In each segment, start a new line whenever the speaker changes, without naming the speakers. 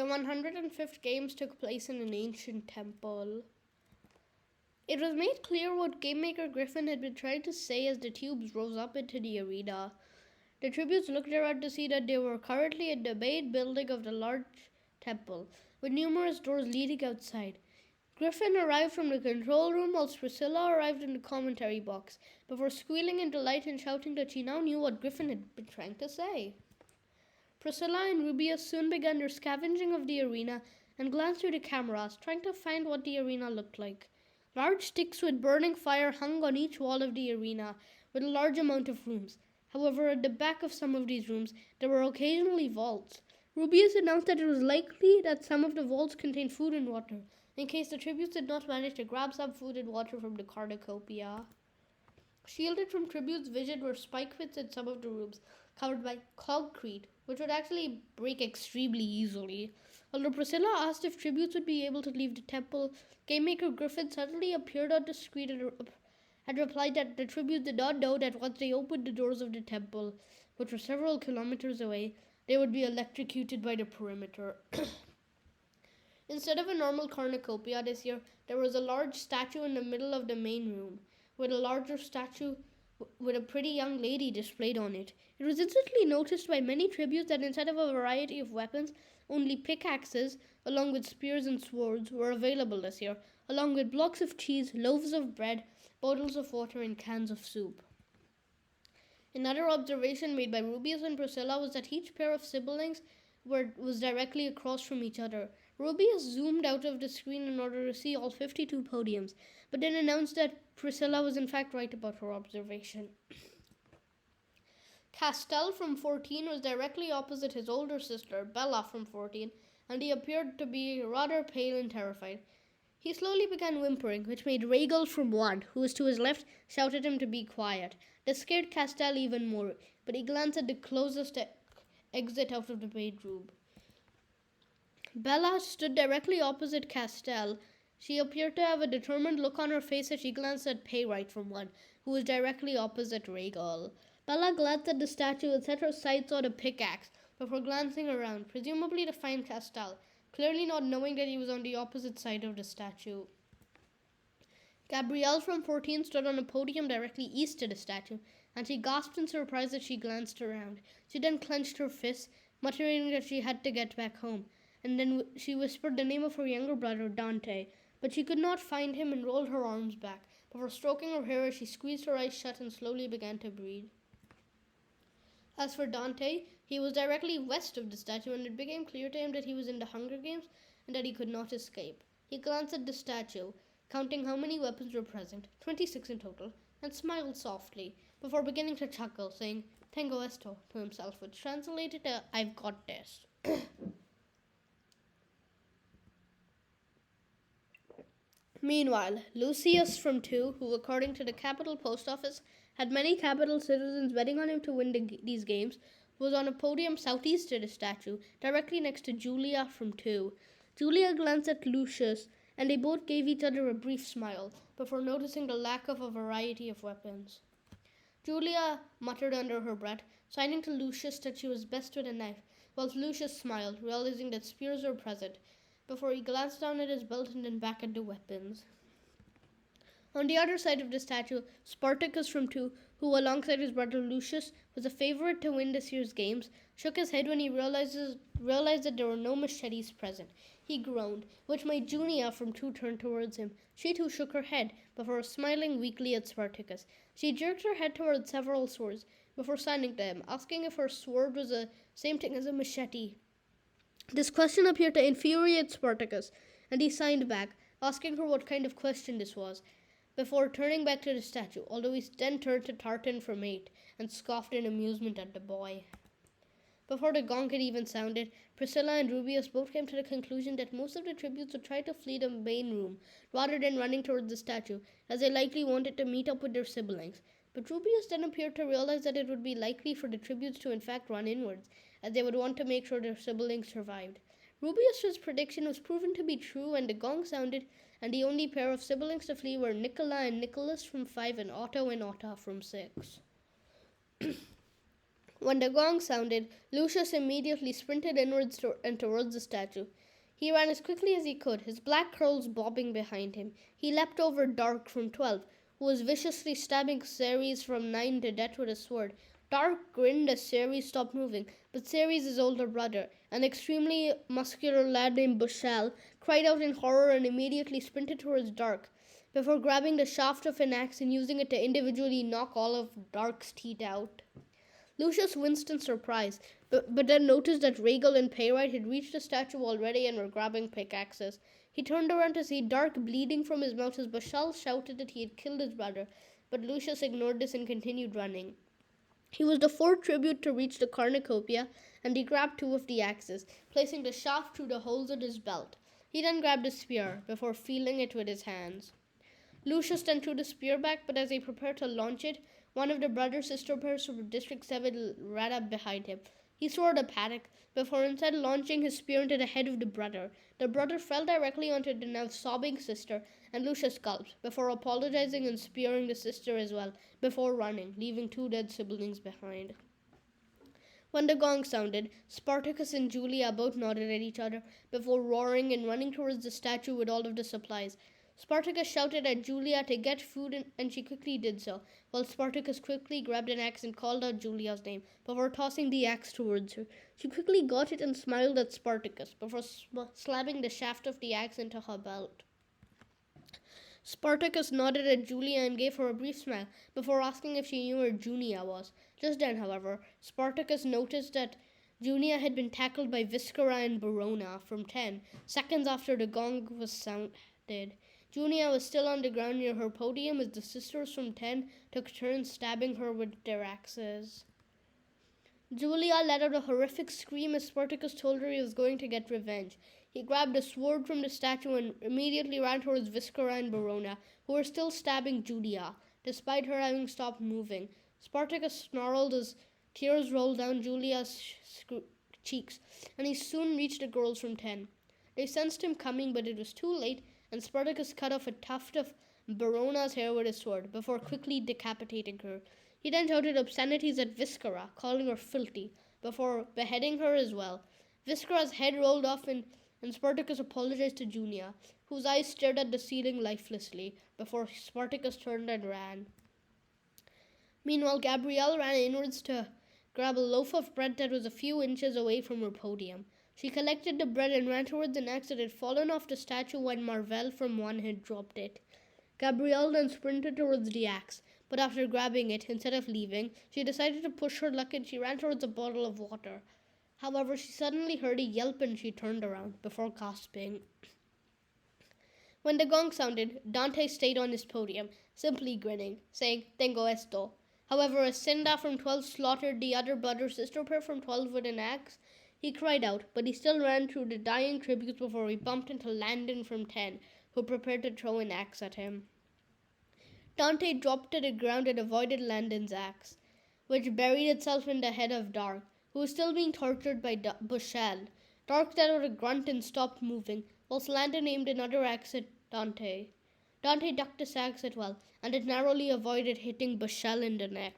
The 105th Games took place in an ancient temple. It was made clear what Game Maker Griffin had been trying to say as the tubes rose up into the arena. The tributes looked around to see that they were currently in the main building of the large temple, with numerous doors leading outside. Griffin arrived from the control room whilst Priscilla arrived in the commentary box, before squealing in delight and shouting that she now knew what Griffin had been trying to say. Priscilla and Rubius soon began their scavenging of the arena and glanced through the cameras, trying to find what the arena looked like. Large sticks with burning fire hung on each wall of the arena, with a large amount of rooms. However, at the back of some of these rooms, there were occasionally vaults. Rubius announced that it was likely that some of the vaults contained food and water, in case the tributes did not manage to grab some food and water from the cornucopia. Shielded from tributes' vision were spike pits in some of the rooms, covered by concrete, which would actually break extremely easily. Although Priscilla asked if tributes would be able to leave the temple, Game Maker Griffin suddenly appeared on the screen and replied that the tributes did not know that once they opened the doors of the temple, which were several kilometers away, they would be electrocuted by the perimeter. Instead of a normal cornucopia this year, there was a large statue in the middle of the main room, with a larger statue with a pretty young lady displayed on it. It was instantly noticed by many tributes that instead of a variety of weapons, only pickaxes, along with spears and swords, were available this year, along with blocks of cheese, loaves of bread, bottles of water, and cans of soup. Another observation made by Rubius and Priscilla was that each pair of siblings was directly across from each other. Rubius zoomed out of the screen in order to see all 52 podiums, but then announced that Priscilla was in fact right about her observation. Castell from 14 was directly opposite his older sister, Bella from 14, and he appeared to be rather pale and terrified. He slowly began whimpering, which made Rhaegal from 1, who was to his left, shout at him to be quiet. This scared Castell even more, but he glanced at the closest exit out of the bedroom. Bella stood directly opposite Castell. She appeared to have a determined look on her face as she glanced at Payrite from 1, who was directly opposite Rhaegal. Bella glanced at the statue and set her sights on a pickaxe before glancing around, presumably to find Castell, clearly not knowing that he was on the opposite side of the statue. Gabrielle from 14 stood on a podium directly east of the statue, and she gasped in surprise as she glanced around. She then clenched her fists, muttering that she had to get back home, and then she whispered the name of her younger brother, Dante, but she could not find him and rolled her arms back, before stroking her hair as she squeezed her eyes shut and slowly began to breathe. As for Dante, he was directly west of the statue, and it became clear to him that he was in the Hunger Games and that he could not escape. He glanced at the statue, counting how many weapons were present, 26 in total, and smiled softly, before beginning to chuckle, saying, "Tengo esto," to himself, which translated to, "I've got this." Meanwhile, Lucius from 2, who according to the Capital Post Office had many capital citizens betting on him to win these games, was on a podium southeast of the statue, directly next to Julia from 2. Julia glanced at Lucius, and they both gave each other a brief smile, before noticing the lack of a variety of weapons. Julia muttered under her breath, signing to Lucius that she was best with a knife, whilst Lucius smiled, realizing that spears were present, before he glanced down at his belt and then back at the weapons. On the other side of the statue, Spartacus from 2, who alongside his brother Lucius was a favorite to win this year's games, shook his head when he realized that there were no machetes present. He groaned, which made Junia from 2 turn towards him. She too shook her head, before smiling weakly at Spartacus. She jerked her head towards several swords, before signing to him, asking if her sword was the same thing as a machete. This question appeared to infuriate Spartacus, and he signed back, asking her what kind of question this was, before turning back to the statue, although he then turned to Tartan from 8, and scoffed in amusement at the boy. Before the gong had even sounded, Priscilla and Rubius both came to the conclusion that most of the tributes would try to flee the main room, rather than running towards the statue, as they likely wanted to meet up with their siblings. But Rubius then appeared to realize that it would be likely for the tributes to in fact run inwards, as they would want to make sure their siblings survived. Rubius's prediction was proven to be true, and the gong sounded, and the only pair of siblings to flee were Nicola and Nicholas from 5 and Otto and Otta from 6. When the gong sounded, Lucius immediately sprinted inwards and towards the statue. He ran as quickly as he could, his black curls bobbing behind him. He leapt over Dark from 12, who was viciously stabbing Ceres from 9 to death with a sword. Dark grinned as Ceres stopped moving, but Ceres' older brother, an extremely muscular lad named Bushell, cried out in horror and immediately sprinted towards Dark, before grabbing the shaft of an axe and using it to individually knock all of Dark's teeth out. Lucius winced in surprise, but then noticed that Regal and Payrite had reached the statue already and were grabbing pickaxes. He turned around to see Dark bleeding from his mouth as Bashal shouted that he had killed his brother, but Lucius ignored this and continued running. He was the fourth tribute to reach the cornucopia, and he grabbed 2 of the axes, placing the shaft through the holes in his belt. He then grabbed a spear, before feeling it with his hands. Lucius then threw the spear back, but as he prepared to launch it, one of the brother-sister pairs from District 7 ran up behind him. He swore a panic, before instead launching his spear into the head of the brother. The brother fell directly onto the now sobbing sister, and Lucius gulped, before apologizing and spearing the sister as well, before running, leaving 2 dead siblings behind. When the gong sounded, Spartacus and Julia both nodded at each other, before roaring and running towards the statue with all of the supplies. Spartacus shouted at Julia to get food, and she quickly did so, while Spartacus quickly grabbed an axe and called out Julia's name, before tossing the axe towards her. She quickly got it and smiled at Spartacus, before slamming the shaft of the axe into her belt. Spartacus nodded at Julia and gave her a brief smile, before asking if she knew where Junia was. Just then, however, Spartacus noticed that Junia had been tackled by Viscera and Barona from 10, seconds after the gong was sounded. Junia was still on the ground near her podium as the sisters from 10 took turns stabbing her with their axes. Julia let out a horrific scream as Spartacus told her he was going to get revenge. He grabbed a sword from the statue and immediately ran towards Viscera and Barona, who were still stabbing Julia, despite her having stopped moving. Spartacus snarled as tears rolled down Julia's cheeks, and he soon reached the girls from 10. They sensed him coming, but it was too late, and Spartacus cut off a tuft of Barona's hair with his sword, before quickly decapitating her. He then shouted obscenities at Viscera, calling her filthy, before beheading her as well. Viscera's head rolled off and Spartacus apologized to Junia, whose eyes stared at the ceiling lifelessly, before Spartacus turned and ran. Meanwhile, Gabrielle ran inwards to grab a loaf of bread that was a few inches away from her podium. She collected the bread and ran towards an axe that had fallen off the statue when Marvell from 1 had dropped it. Gabrielle then sprinted towards the axe, but after grabbing it, instead of leaving, she decided to push her luck and she ran towards a bottle of water. However, she suddenly heard a yelp and she turned around, before gasping. When the gong sounded, Dante stayed on his podium, simply grinning, saying, "Tengo esto." However, as Cinda from 12 slaughtered the other brother-sister pair from 12 with an axe, he cried out, but he still ran through the dying tributes before he bumped into Landon from 10, who prepared to throw an axe at him. Dante dropped to the ground and avoided Landon's axe, which buried itself in the head of Dark, who was still being tortured by Bushell. Dark let out a grunt and stopped moving, whilst Landon aimed another axe at Dante. Dante ducked his axe as well, and it narrowly avoided hitting Bushell in the neck.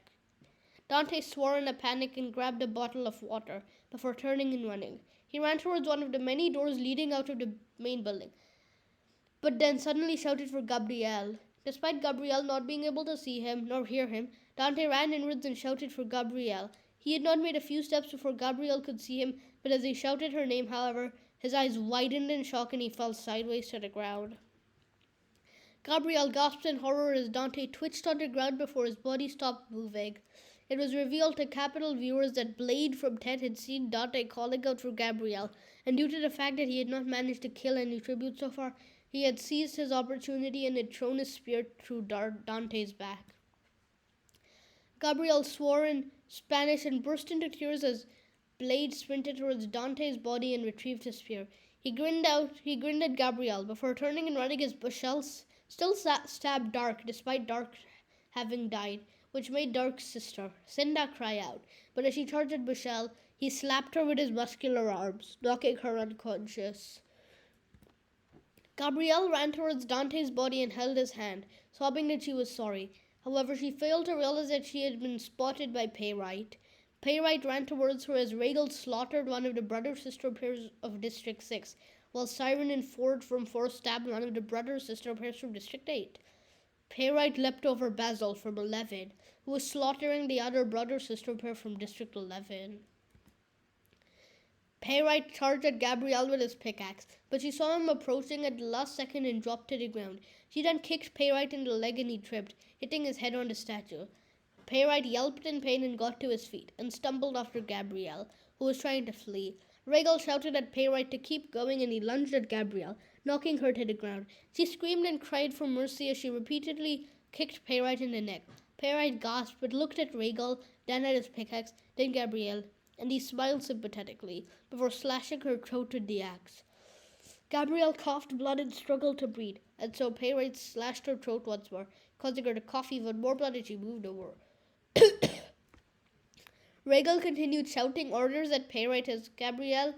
Dante swore in a panic and grabbed a bottle of water, before turning and running. He ran towards one of the many doors leading out of the main building, but then suddenly shouted for Gabrielle. Despite Gabrielle not being able to see him nor hear him, Dante ran inwards and shouted for Gabrielle. He had not made a few steps before Gabrielle could see him, but as he shouted her name, however, his eyes widened in shock and he fell sideways to the ground. Gabrielle gasped in horror as Dante twitched on the ground before his body stopped moving. It was revealed to Capital viewers that Blade from 10 had seen Dante calling out for Gabrielle, and due to the fact that he had not managed to kill any tribute so far, he had seized his opportunity and had thrown his spear through Dante's back. Gabrielle swore in Spanish and burst into tears as Blade sprinted towards Dante's body and retrieved his spear. He grinned at Gabrielle before turning and running as Bushell still stabbed Dark despite Dark having died, which made Dark's sister, Cinda, cry out. But as she charged at Bushell, he slapped her with his muscular arms, knocking her unconscious. Gabrielle ran towards Dante's body and held his hand, sobbing that she was sorry. However, she failed to realize that she had been spotted by Payrite. Playwright ran towards her as Regal slaughtered one of the brother-sister pairs of District 6, while Siren and Ford from 4 stabbed one of the brother-sister pairs from District 8. Playwright leapt over Basil from 11, who was slaughtering the other brother-sister pair from District 11. Playwright charged at Gabrielle with his pickaxe, but she saw him approaching at the last second and dropped to the ground. She then kicked Playwright in the leg and he tripped, hitting his head on the statue. Playwright yelped in pain and got to his feet, and stumbled after Gabrielle, who was trying to flee. Regal shouted at Playwright to keep going and he lunged at Gabrielle, knocking her to the ground. She screamed and cried for mercy as she repeatedly kicked Playwright in the neck. Playwright gasped but looked at Regal, then at his pickaxe, then Gabrielle, and he smiled sympathetically before slashing her throat with the axe. Gabrielle coughed blood and struggled to breathe, and so Playwright slashed her throat once more, causing her to cough even more blood as she moved over. Regal continued shouting orders at Playwright as Gabrielle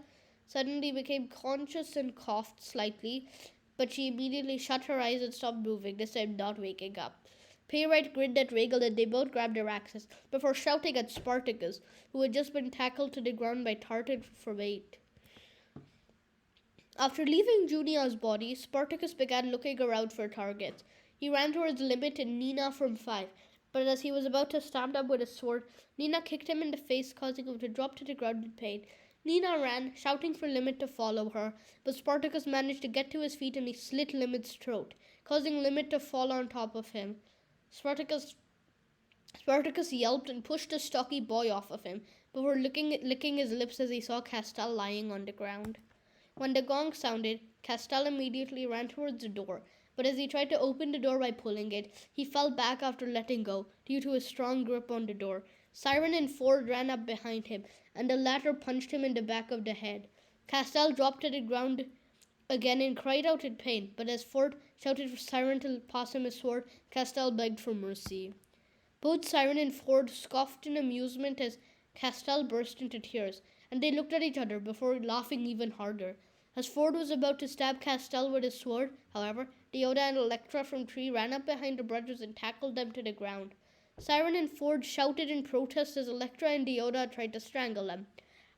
suddenly became conscious and coughed slightly, but she immediately shut her eyes and stopped moving, this time not waking up. Playwright grinned at Regal and they both grabbed their axes before shouting at Spartacus, who had just been tackled to the ground by Tartan from 8. After leaving Junia's body, Spartacus began looking around for targets. He ran towards Limit and Nina from 5, but as he was about to stand up with his sword, Nina kicked him in the face, causing him to drop to the ground in pain. Nina ran, shouting for Limit to follow her, but Spartacus managed to get to his feet and he slit Limit's throat, causing Limit to fall on top of him. Spartacus yelped and pushed the stocky boy off of him before licking his lips as he saw Castell lying on the ground. When the gong sounded, Castell immediately ran towards the door, but as he tried to open the door by pulling it, he fell back after letting go due to his strong grip on the door. Siren and Ford ran up behind him, and the latter punched him in the back of the head. Castell dropped to the ground again and cried out in pain, but as Ford shouted for Siren to pass him his sword, Castell begged for mercy. Both Siren and Ford scoffed in amusement as Castell burst into tears, and they looked at each other before laughing even harder. As Ford was about to stab Castell with his sword, however, Deoda and Electra from 3 ran up behind the brothers and tackled them to the ground. Siren and Ford shouted in protest as Electra and Deoda tried to strangle them.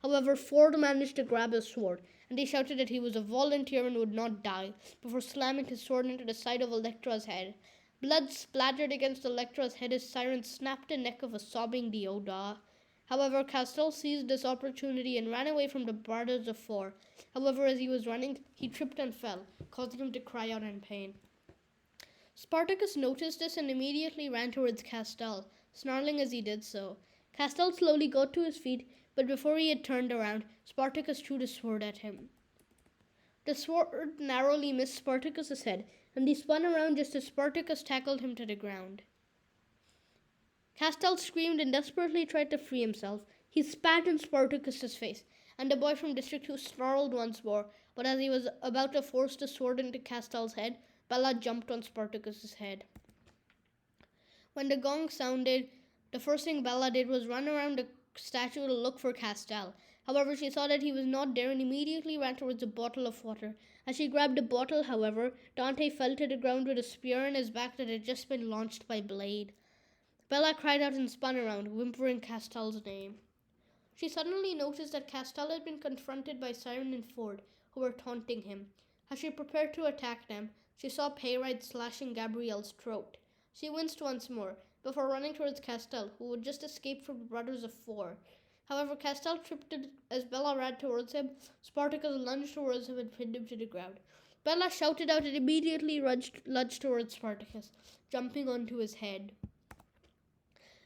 However, Ford managed to grab his sword, and he shouted that he was a volunteer and would not die, before slamming his sword into the side of Electra's head. Blood splattered against Electra's head as Siren snapped the neck of a sobbing Deoda. However, Castell seized this opportunity and ran away from the brothers of 4. However, as he was running, he tripped and fell, causing him to cry out in pain. Spartacus noticed this and immediately ran towards Castell, snarling as he did so. Castell slowly got to his feet, but before he had turned around, Spartacus threw the sword at him. The sword narrowly missed Spartacus's head, and he spun around just as Spartacus tackled him to the ground. Castell screamed and desperately tried to free himself. He spat in Spartacus's face, and the boy from District 2 snarled once more, but as he was about to force the sword into Castell's head, Bella jumped on Spartacus's head. When the gong sounded, the first thing Bella did was run around the statue to look for Castell. However, she saw that he was not there and immediately ran towards a bottle of water. As she grabbed the bottle, however, Dante fell to the ground with a spear in his back that had just been launched by Blade. Bella cried out and spun around, whimpering Castell's name. She suddenly noticed that Castell had been confronted by Siren and Ford, who were taunting him. As she prepared to attack them, she saw Playwright slashing Gabrielle's throat. She winced once more, before running towards Castell, who had just escaped from the brothers of 4. However, Castell tripped as Bella ran towards him. Spartacus lunged towards him and pinned him to the ground. Bella shouted out and immediately lunged towards Spartacus, jumping onto his head.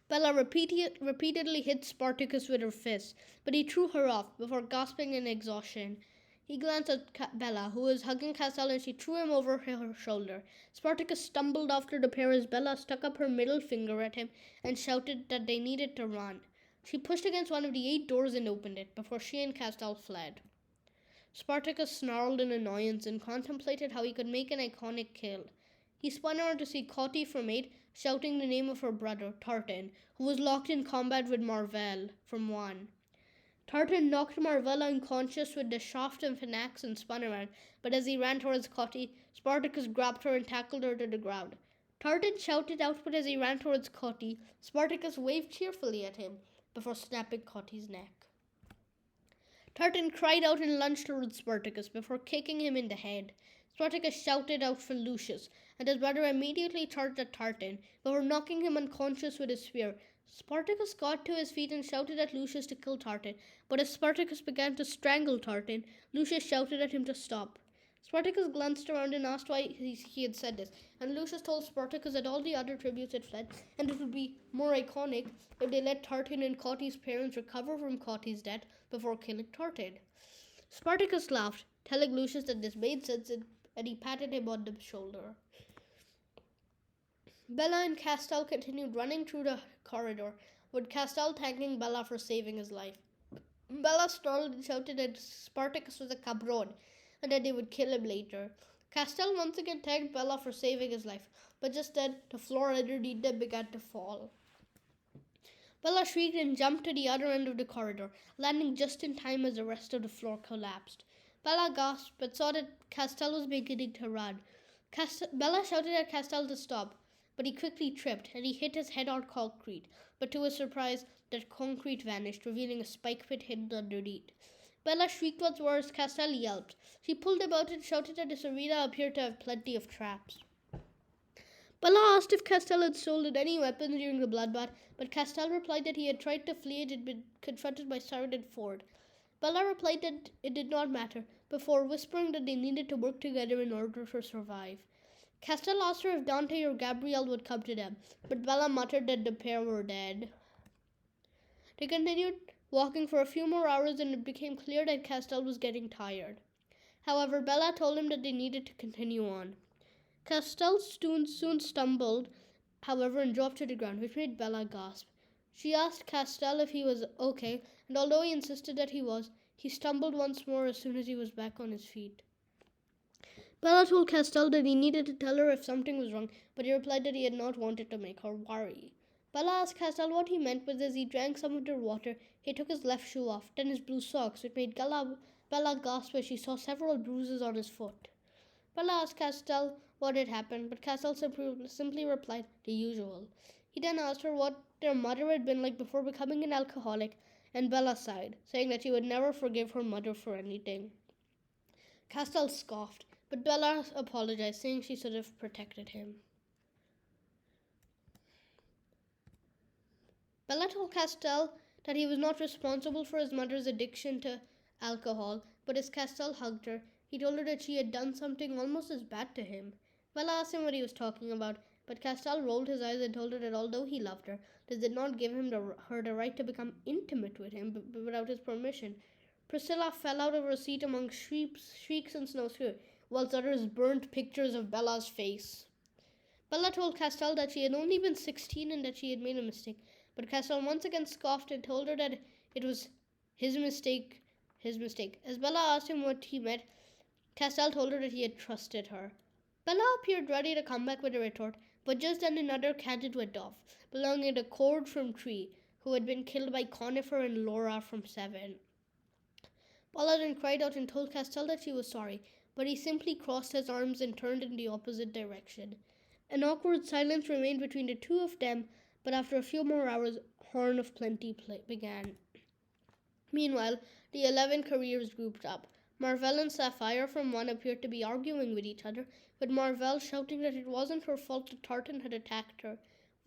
Bella repeatedly hit Spartacus with her fist, but he threw her off before gasping in exhaustion. He glanced at Bella, who was hugging Castell, and she threw him over her shoulder. Spartacus stumbled after the pair as Bella stuck up her middle finger at him and shouted that they needed to run. She pushed against one of the 8 doors and opened it before she and Castell fled. Spartacus snarled in annoyance and contemplated how he could make an iconic kill. He spun around to see Cotty from 8 shouting the name of her brother, Tartan, who was locked in combat with Marvell from 1. Tartan knocked Marvell unconscious with the shaft of an axe and spun around, but as he ran towards Cotty, Spartacus grabbed her and tackled her to the ground. Tartan shouted out, but as he ran towards Cotty, Spartacus waved cheerfully at him, before snapping Cotty's neck. Tartan cried out and lunged towards Spartacus before kicking him in the head. Spartacus shouted out for Lucius, and his brother immediately charged at Tartan before knocking him unconscious with his spear. Spartacus got to his feet and shouted at Lucius to kill Tartan, but as Spartacus began to strangle Tartan, Lucius shouted at him to stop. Spartacus glanced around and asked why he had said this, and Lucius told Spartacus that all the other tributes had fled, and it would be more iconic if they let Tartan and Cotty's parents recover from Cotty's death before killing Tartan. Spartacus laughed, telling Lucius that this made sense, and he patted him on the shoulder. Bella and Castell continued running through the corridor, with Castell thanking Bella for saving his life. Bella snarled and shouted that Spartacus was a cabron, and that they would kill him later. Castell once again thanked Bella for saving his life, but just then the floor underneath them began to fall. Bella shrieked and jumped to the other end of the corridor, landing just in time as the rest of the floor collapsed. Bella gasped but saw that Castell was beginning to run. Bella shouted at Castell to stop, but he quickly tripped and he hit his head on concrete, but to his surprise, that concrete vanished, revealing a spike pit hidden underneath. Bella shrieked once more as Castell yelped. She pulled him out and shouted that this arena appeared to have plenty of traps. Bella asked if Castell had stolen any weapons during the bloodbath, but Castell replied that he had tried to flee and had been confronted by Siren and Ford. Bella replied that it did not matter, before whispering that they needed to work together in order to survive. Castell asked her if Dante or Gabrielle would come to them, but Bella muttered that the pair were dead. They continued walking for a few more hours, and it became clear that Castell was getting tired. However, Bella told him that they needed to continue on. Castell soon stumbled, however, and dropped to the ground, which made Bella gasp. She asked Castell if he was okay, and although he insisted that he was, he stumbled once more as soon as he was back on his feet. Bella told Castell that he needed to tell her if something was wrong, but he replied that he had not wanted to make her worry. Bella asked Castell what he meant, but as he drank some of their water, he took his left shoe off, then his blue socks, which made Bella gasp as she saw several bruises on his foot. Bella asked Castell what had happened, but Castell simply replied, the usual. He then asked her what their mother had been like before becoming an alcoholic, and Bella sighed, saying that she would never forgive her mother for anything. Castell scoffed, but Bella apologized, saying she should have protected him. Bella told Castell that he was not responsible for his mother's addiction to alcohol, but as Castell hugged her, he told her that she had done something almost as bad to him. Bella asked him what he was talking about, but Castell rolled his eyes and told her that although he loved her, this did not give her the right to become intimate with him without his permission. Priscilla fell out of her seat among shrieks and snowshoe, whilst others burnt pictures of Bella's face. Bella told Castell that she had only been 16 and that she had made a mistake, but Castell once again scoffed and told her that it was his mistake. As Bella asked him what he meant, Castell told her that he had trusted her. Bella appeared ready to come back with a retort, but just then another cannon went off, belonging to Cord from 3, who had been killed by Conifer and Laura from 7. Bella then cried out and told Castell that she was sorry, but he simply crossed his arms and turned in the opposite direction. An awkward silence remained between the two of them, but after a few more hours, Horn of Plenty began. Meanwhile, the 11 careers grouped up. Marvell and Sapphire from 1 appeared to be arguing with each other, with Marvell shouting that it wasn't her fault that Tartan had attacked her,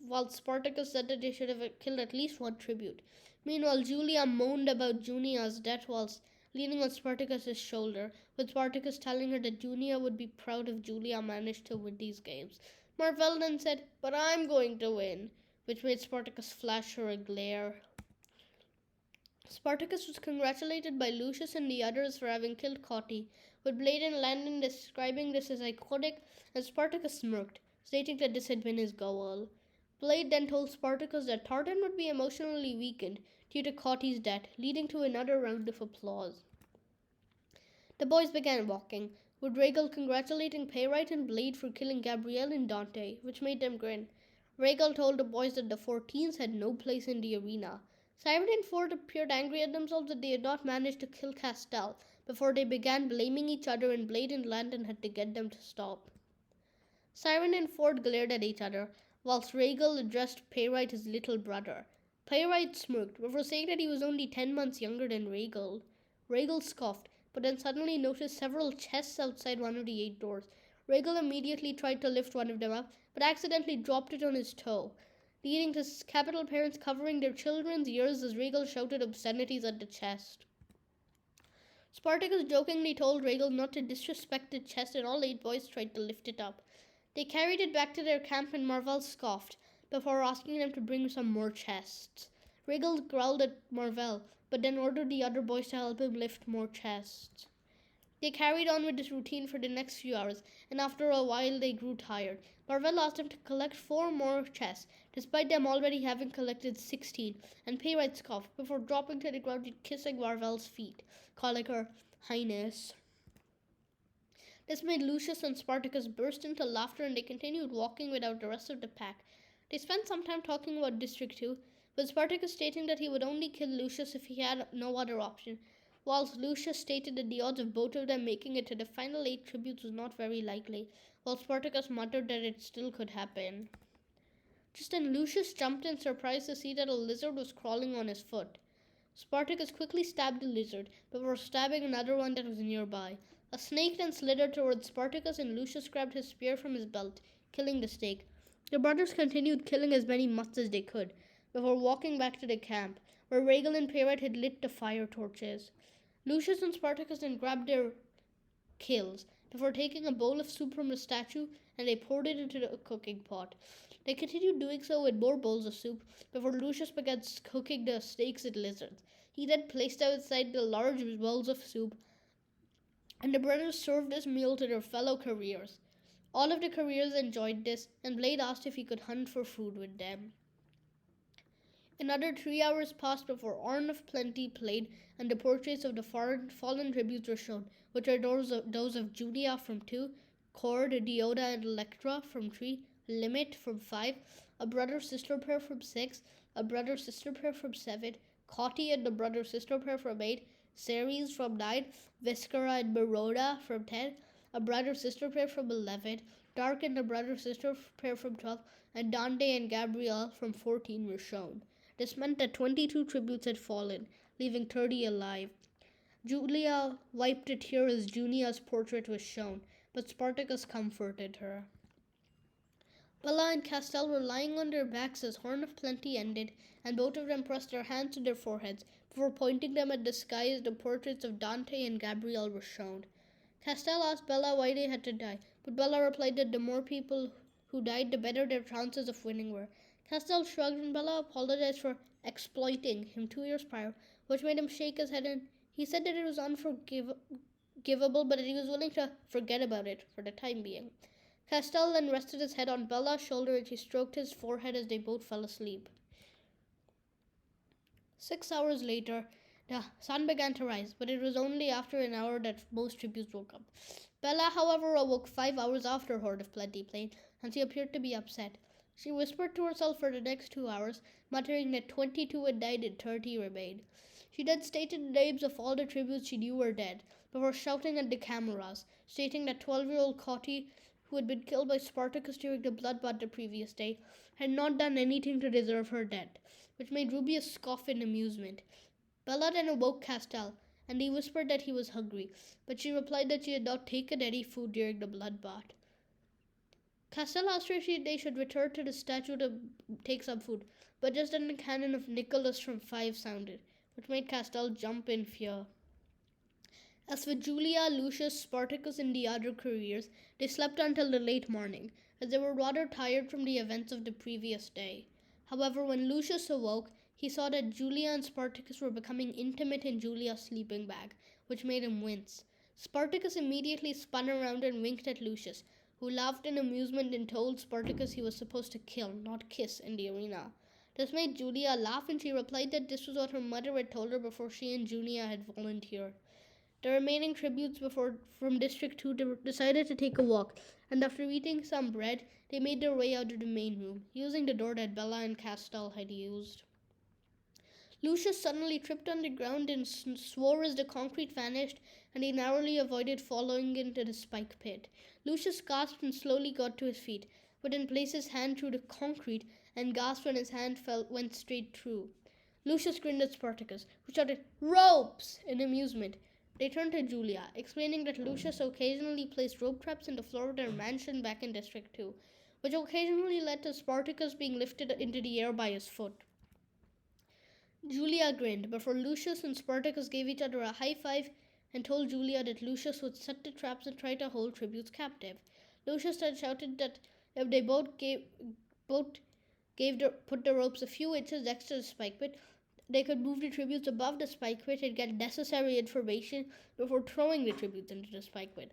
while Spartacus said that they should have killed at least one tribute. Meanwhile, Julia moaned about Junia's death whilst leaning on Spartacus's shoulder, with Spartacus telling her that Junia would be proud if Julia managed to win these games. Marvell then said, "But I'm going to win," which made Spartacus flash her a glare. Spartacus was congratulated by Lucius and the others for having killed Cotty, with Blade and Landon describing this as iconic, and Spartacus smirked, stating that this had been his goal. Blade then told Spartacus that Tartan would be emotionally weakened due to Cotty's death, leading to another round of applause. The boys began walking, with Regal congratulating Playwright and Blade for killing Gabrielle and Dante, which made them grin. Regal told the boys that the 14s had no place in the arena. Siren and Ford appeared angry at themselves that they had not managed to kill Castell before they began blaming each other, and Blade and Landon had to get them to stop. Siren and Ford glared at each other, whilst Regal addressed Playwright as little brother. Pyrite smirked, before saying that he was only 10 months younger than Rhaegal. Rhaegal scoffed, but then suddenly noticed several chests outside one of the 8 doors. Rhaegal immediately tried to lift one of them up, but accidentally dropped it on his toe, leading to capital parents covering their children's ears as Rhaegal shouted obscenities at the chest. Spartacus jokingly told Rhaegal not to disrespect the chest, and all 8 boys tried to lift it up. They carried it back to their camp, and Marvel scoffed, before asking them to bring some more chests. Rhaegal growled at Marvel, but then ordered the other boys to help him lift more chests. They carried on with this routine for the next few hours, and after a while they grew tired. Marvel asked them to collect 4 more chests, despite them already having collected 16, and Pyrite scoffed before dropping to the ground and kissing Marvel's feet, calling her Highness. This made Lucius and Spartacus burst into laughter, and they continued walking without the rest of the pack. They spent some time talking about District 2, with Spartacus stating that he would only kill Lucius if he had no other option, whilst Lucius stated that the odds of both of them making it to the final 8 tributes was not very likely, while Spartacus muttered that it still could happen. Just then Lucius jumped in surprise to see that a lizard was crawling on his foot. Spartacus quickly stabbed the lizard, before stabbing another one that was nearby. A snake then slithered towards Spartacus, and Lucius grabbed his spear from his belt, killing the snake. The brothers continued killing as many mutts as they could, before walking back to the camp, where Rhaegal and Pyrite had lit the fire torches. Lucius and Spartacus then grabbed their kills, before taking a bowl of soup from the statue, and they poured it into the cooking pot. They continued doing so with more bowls of soup, before Lucius began cooking the snakes and lizards. He then placed outside the large bowls of soup, and the brothers served this meal to their fellow couriers. All of the couriers enjoyed this, and Blade asked if he could hunt for food with them. Another 3 hours passed before Orn of Plenty played, and the portraits of the fallen tributes were shown, which are those of Julia from 2, Cord, Dioda, and Electra from 3, Limit from 5, a brother-sister pair from 6, a brother-sister pair from 7, Cauty and the brother-sister pair from 8, Ceres from 9, Viscera and Meroda from 10, a brother-sister pair from 11, Dark and the brother-sister pair from 12, and Dante and Gabrielle from 14 were shown. This meant that 22 tributes had fallen, leaving 30 alive. Julia wiped a tear as Junia's portrait was shown, but Spartacus comforted her. Bella and Castell were lying on their backs as Horn of Plenty ended, and both of them pressed their hands to their foreheads before pointing them at the sky as the portraits of Dante and Gabrielle were shown. Castell asked Bella why they had to die, but Bella replied that the more people who died, the better their chances of winning were. Castell shrugged, and Bella apologized for exploiting him 2 years prior, which made him shake his head, and he said that it was unforgivable, but that he was willing to forget about it for the time being. Castell then rested his head on Bella's shoulder, and she stroked his forehead as they both fell asleep. 6 hours later, the sun began to rise, but it was only after an hour that most tributes woke up. Bella, however, awoke 5 hours after Horde of Plenty played, and she appeared to be upset. She whispered to herself for the next 2 hours, muttering that 22 had died and 30 remained. She then stated the names of all the tributes she knew were dead, before shouting at the cameras, stating that 12-year-old Cauty, who had been killed by Spartacus during the bloodbath the previous day, had not done anything to deserve her death, which made Rubius scoff in amusement. Bella then awoke Castell, and he whispered that he was hungry, but she replied that she had not taken any food during the bloodbath. Castell asked her if they should return to the statue to take some food, but just then the cannon of Nicholas from 5 sounded, which made Castell jump in fear. As for Julia, Lucius, Spartacus, and the other couriers, they slept until the late morning, as they were rather tired from the events of the previous day. However, when Lucius awoke, he saw that Julia and Spartacus were becoming intimate in Julia's sleeping bag, which made him wince. Spartacus immediately spun around and winked at Lucius, who laughed in amusement and told Spartacus he was supposed to kill, not kiss, in the arena. This made Julia laugh, and she replied that this was what her mother had told her before she and Julia had volunteered. The remaining tributes from District 2 decided to take a walk, and after eating some bread, they made their way out of the main room, using the door that Bella and Castell had used. Lucius suddenly tripped on the ground and swore as the concrete vanished, and he narrowly avoided falling into the spike pit. Lucius gasped and slowly got to his feet, but then placed his hand through the concrete and gasped when his hand went straight through. Lucius grinned at Spartacus, who shouted, "Ropes!" in amusement. They turned to Julia, explaining that Lucius occasionally placed rope traps in the floor of their mansion back in District 2, which occasionally led to Spartacus being lifted into the air by his foot. Julia grinned before Lucius and Spartacus gave each other a high five and told Julia that Lucius would set the traps and try to hold tributes captive. Lucius had shouted that if they put the ropes a few inches next to the spike pit, they could move the tributes above the spike pit and get necessary information before throwing the tributes into the spike pit.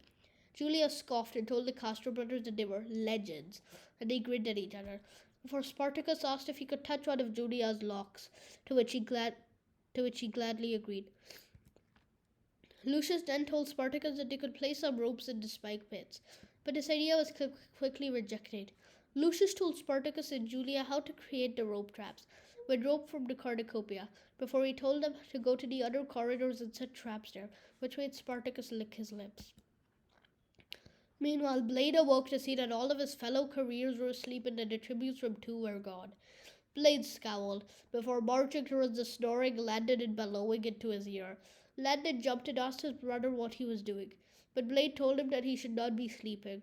Julia scoffed and told the Castro brothers that they were legends, and they grinned at each other. Before Spartacus asked if he could touch one of Julia's locks, to which he gladly agreed. Lucius then told Spartacus that they could place some ropes in the spike pits, but this idea was quickly rejected. Lucius told Spartacus and Julia how to create the rope traps with rope from the cornucopia before he told them to go to the other corridors and set traps there, which made Spartacus lick his lips. Meanwhile, Blade awoke to see that all of his fellow couriers were asleep and that the tributes from 2 were gone. Blade scowled before marching towards the snoring Landon and bellowing into his ear. Landon jumped and asked his brother what he was doing, but Blade told him that he should not be sleeping.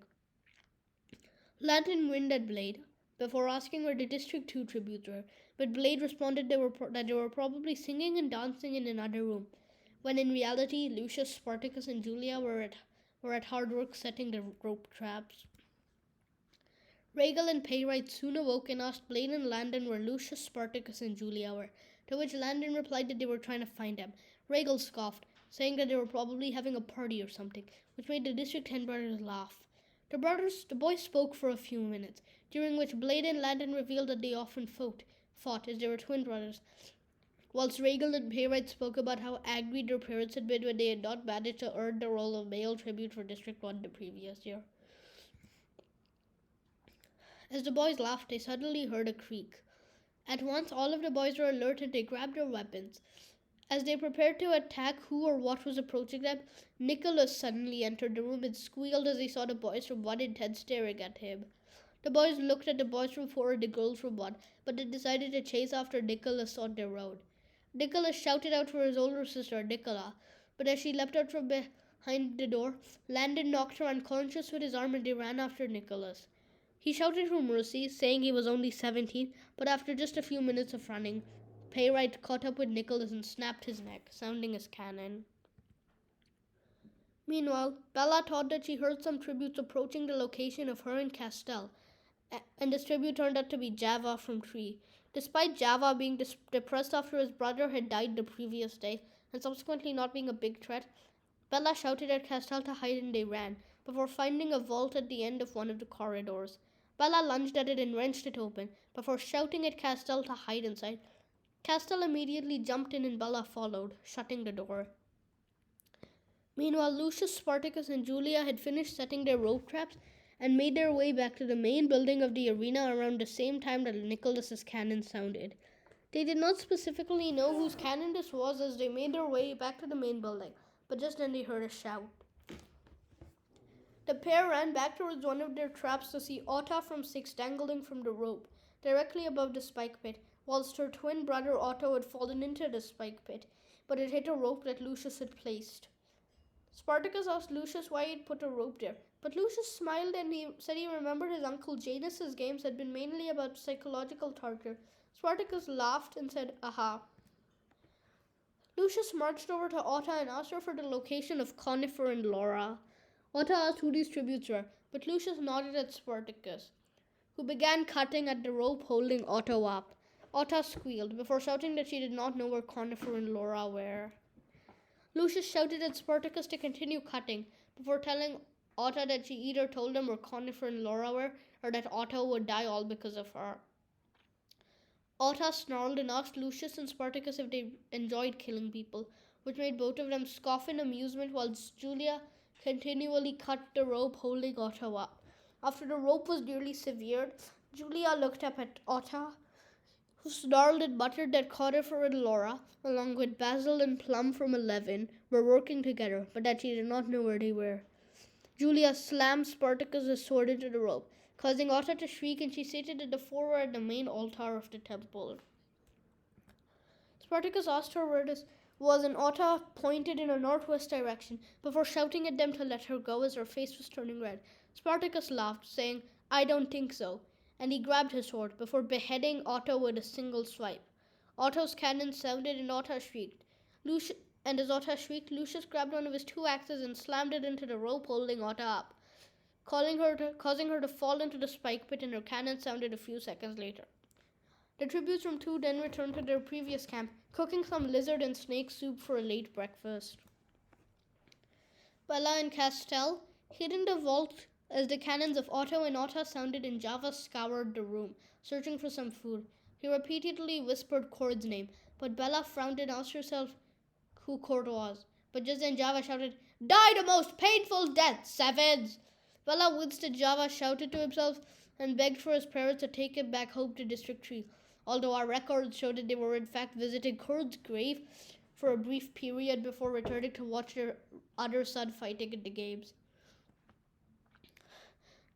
Landon grinned at Blade before asking where the District 2 tributes were, but Blade responded that they were probably singing and dancing in another room, when in reality Lucius, Spartacus, and Julia were at hard work setting the rope traps. Regal and Payrite soon awoke and asked Blade and Landon where Lucius, Spartacus, and Julia were, to which Landon replied that they were trying to find them. Regal scoffed, saying that they were probably having a party or something, which made the District 10 brothers laugh. The boys spoke for a few minutes, during which Blade and Landon revealed that they often fought as they were twin brothers, whilst Regal and Payrite spoke about how angry their parents had been when they had not managed to earn the role of male tribute for District 1 the previous year. As the boys laughed, they suddenly heard a creak. At once, all of the boys were alert and they grabbed their weapons. As they prepared to attack who or what was approaching them, Nicholas suddenly entered the room and squealed as he saw the boys from 1 and 10 staring at him. The boys looked at the boys from 4 and the girls from 1, but they decided to chase after Nicholas on their own. Nicholas shouted out for his older sister, Nicola, but as she leapt out from behind the door, Landon knocked her unconscious with his arm and they ran after Nicholas. He shouted for mercy, saying he was only 17, but after just a few minutes of running, Payrite caught up with Nicholas and snapped his neck, sounding his cannon. Meanwhile, Bella thought that she heard some tributes approaching the location of her and Castell, and this tribute turned out to be Java from 3. Despite Java being depressed after his brother had died the previous day, and subsequently not being a big threat, Bella shouted at Castell to hide and they ran, before finding a vault at the end of one of the corridors. Bella lunged at it and wrenched it open, before shouting at Castell to hide inside. Castell immediately jumped in and Bella followed, shutting the door. Meanwhile, Lucius, Spartacus, and Julia had finished setting their rope traps and made their way back to the main building of the arena around the same time that Nicholas's cannon sounded. They did not specifically know whose cannon this was as they made their way back to the main building, but just then they heard a shout. The pair ran back towards one of their traps to see Otto from 6 dangling from the rope, directly above the spike pit, whilst her twin brother Otto had fallen into the spike pit, but it hit a rope that Lucius had placed. Spartacus asked Lucius why he'd put a rope there, but Lucius smiled and he said he remembered his uncle Janus's games had been mainly about psychological torture. Spartacus laughed and said, "Aha." Lucius marched over to Otto and asked her for the location of Conifer and Laura. Otto asked who these tributes were, but Lucius nodded at Spartacus, who began cutting at the rope holding Otto up. Otto squealed before shouting that she did not know where Conifer and Laura were. Lucius shouted at Spartacus to continue cutting before telling Otto that she either told him where Conifer and Laura were or that Otto would die all because of her. Otto snarled and asked Lucius and Spartacus if they enjoyed killing people, which made both of them scoff in amusement whilst Julia continually cut the rope holding Otto up. After the rope was nearly severed, Julia looked up at Otto, who snarled and muttered that Conifer and Laura, along with Basil and Plum from 11, were working together, but that she did not know where they were. Julia slammed Spartacus' sword into the rope, causing Otta to shriek, and she stated that the four were at the main altar of the temple. Spartacus asked her where this was, and Otta pointed in a northwest direction before shouting at them to let her go as her face was turning red. Spartacus laughed, saying, "I don't think so," and he grabbed his sword before beheading Otta with a single swipe. Otto's cannon sounded and Otta shrieked. As Otta shrieked, Lucius grabbed one of his two axes and slammed it into the rope holding Otta up, causing her to fall into the spike pit, and her cannon sounded a few seconds later. The tributes from 2 then returned to their previous camp, cooking some lizard and snake soup for a late breakfast. Bella and Castell hid in the vault as the cannons of Otto and Otta sounded, and Java scoured the room, searching for some food. He repeatedly whispered Cord's name, but Bella frowned and asked herself who Cord was. But just then Java shouted, "Die the most painful death, Sevens!" Bella winced as Java shouted to himself and begged for his parents to take him back home to District 3, although our records show that they were in fact visiting Cord's grave for a brief period before returning to watch their other son fighting in the games.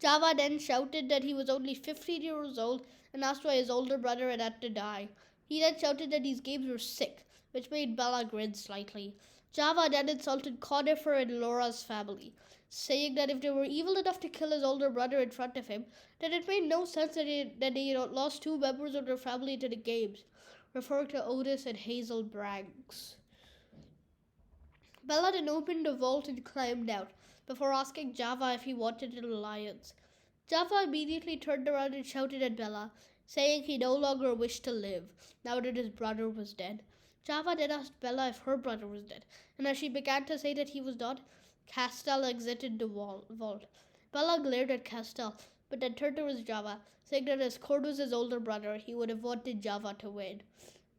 Java then shouted that he was only 15 years old and asked why his older brother had to die. He then shouted that these games were sick, which made Bella grin slightly. Java then insulted Conifer and Laura's family, saying that if they were evil enough to kill his older brother in front of him, then it made no sense that they lost 2 members of their family to the games, referring to Otis and Hazel Braggs. Bella then opened the vault and climbed out, before asking Java if he wanted an alliance. Java immediately turned around and shouted at Bella, saying he no longer wished to live, now that his brother was dead. Java then asked Bella if her brother was dead, and as she began to say that he was not, Castell exited the vault. Bella glared at Castell, but then turned towards Java, saying that as Cord was his older brother, he would have wanted Java to win.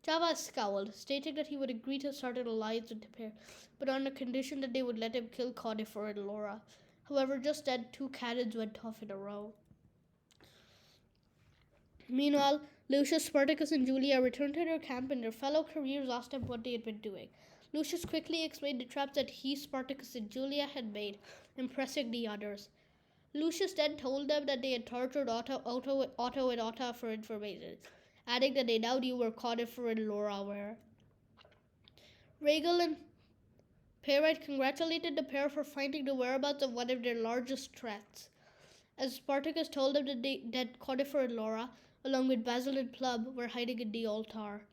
Java scowled, stating that he would agree to start an alliance with the pair, but on the condition that they would let him kill Conifer and Laura. However, just then 2 cannons went off in a row. Meanwhile, Lucius, Spartacus, and Julia returned to their camp, and their fellow couriers asked them what they had been doing. Lucius quickly explained the traps that he, Spartacus, and Julia had made, impressing the others. Lucius then told them that they had tortured Otto and Otta for information, adding that they now knew where Conifer and Laura were. Regal and Parrot congratulated the pair for finding the whereabouts of one of their largest threats, as Spartacus told them that Conifer and Laura, along with Basil and Plum, were hiding in the altar.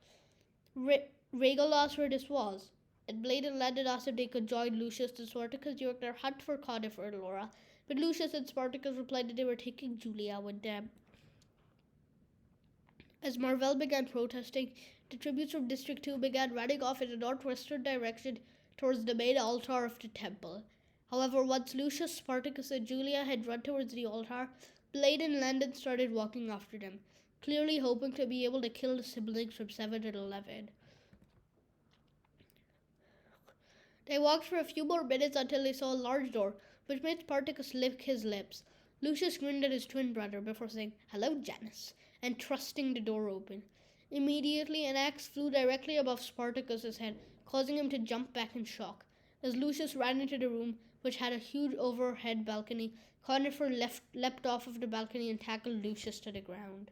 Regal asked where this was, and Blade and Landon asked if they could join Lucius and Spartacus during their hunt for Conifer and Laura, but Lucius and Spartacus replied that they were taking Julia with them. As Marvell began protesting, the tributes from District 2 began running off in a northwestern direction towards the main altar of the temple. However, once Lucius, Spartacus, and Julia had run towards the altar, Blade and Landon started walking after them, clearly hoping to be able to kill the siblings from 7 and 11. They walked for a few more minutes until they saw a large door, which made Spartacus lick his lips. Lucius grinned at his twin brother before saying, "Hello, Janus," and thrusting the door open. Immediately, an axe flew directly above Spartacus's head, causing him to jump back in shock. As Lucius ran into the room, which had a huge overhead balcony, Conifer leapt off of the balcony and tackled Lucius to the ground.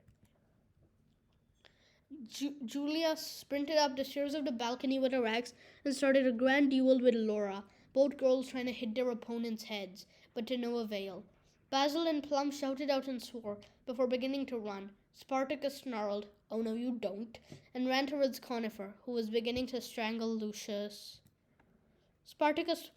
Julia sprinted up the stairs of the balcony with her axe and started a grand duel with Laura, both girls trying to hit their opponents' heads, but to no avail. Basil and Plum shouted out and swore before beginning to run. Spartacus snarled, "Oh no you don't," and ran towards Conifer, who was beginning to strangle Lucius. Spartacus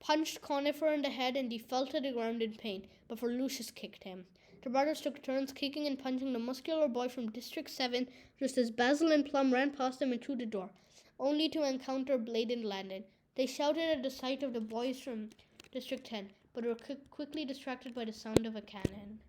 punched Conifer in the head and he fell to the ground in pain before Lucius kicked him. The brothers took turns kicking and punching the muscular boy from District 7 just as Basil and Plum ran past them and through the door, only to encounter Blade and Landon. They shouted at the sight of the boys from District 10, but were quickly distracted by the sound of a cannon.